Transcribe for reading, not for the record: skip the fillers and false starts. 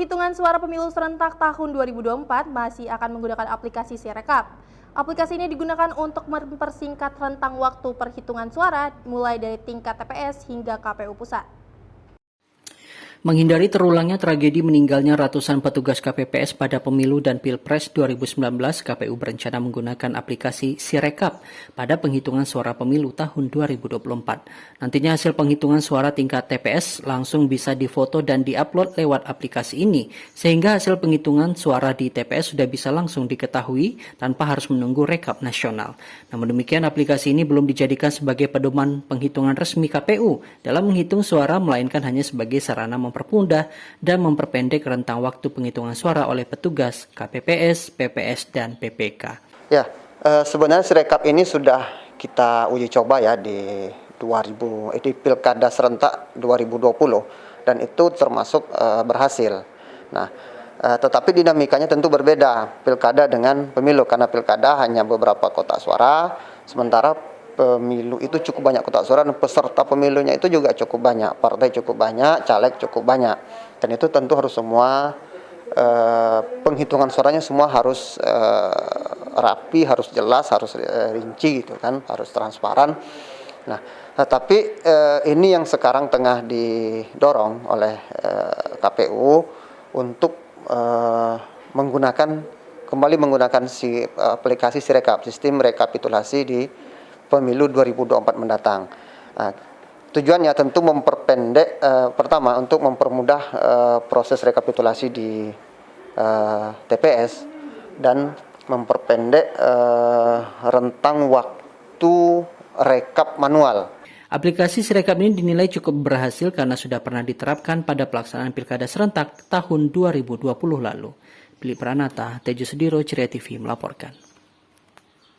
penghitungan suara pemilu serentak tahun 2024 masih akan menggunakan aplikasi Sirekap. Aplikasi ini digunakan untuk mempersingkat rentang waktu perhitungan suara mulai dari tingkat TPS hingga KPU Pusat. Menghindari terulangnya tragedi meninggalnya ratusan petugas KPPS pada pemilu dan Pilpres 2019, KPU berencana menggunakan aplikasi Sirekap pada penghitungan suara pemilu tahun 2024. Nantinya hasil penghitungan suara tingkat TPS langsung bisa difoto dan diupload lewat aplikasi ini, sehingga hasil penghitungan suara di TPS sudah bisa langsung diketahui tanpa harus menunggu rekap nasional. Namun demikian, aplikasi ini belum dijadikan sebagai pedoman penghitungan resmi KPU dalam menghitung suara, melainkan hanya sebagai sarana mempermudah dan memperpendek rentang waktu penghitungan suara oleh petugas KPPS, PPS, dan PPK. Ya, sebenarnya Sirekap ini sudah kita uji coba ya di Pilkada serentak 2020 dan itu termasuk berhasil. Nah, tetapi dinamikanya tentu berbeda pilkada dengan pemilu karena pilkada hanya beberapa kotak suara, sementara pemilu itu cukup banyak kotak suara dan peserta pemilunya itu juga cukup banyak, partai cukup banyak, caleg cukup banyak, dan itu tentu harus semua penghitungan suaranya semua harus rapi, harus jelas, harus rinci gitu kan, harus transparan. Nah, tapi ini yang sekarang tengah didorong oleh KPU untuk kembali menggunakan aplikasi Sirekap, sistem rekapitulasi di pemilu 2024 mendatang. Nah, tujuannya tentu memperpendek, pertama untuk mempermudah proses rekapitulasi di TPS dan memperpendek rentang waktu rekap manual. Aplikasi Sirekap ini dinilai cukup berhasil karena sudah pernah diterapkan pada pelaksanaan Pilkada serentak tahun 2020 lalu. Billy Pranata, Tejo Sudiro, Ceria TV melaporkan.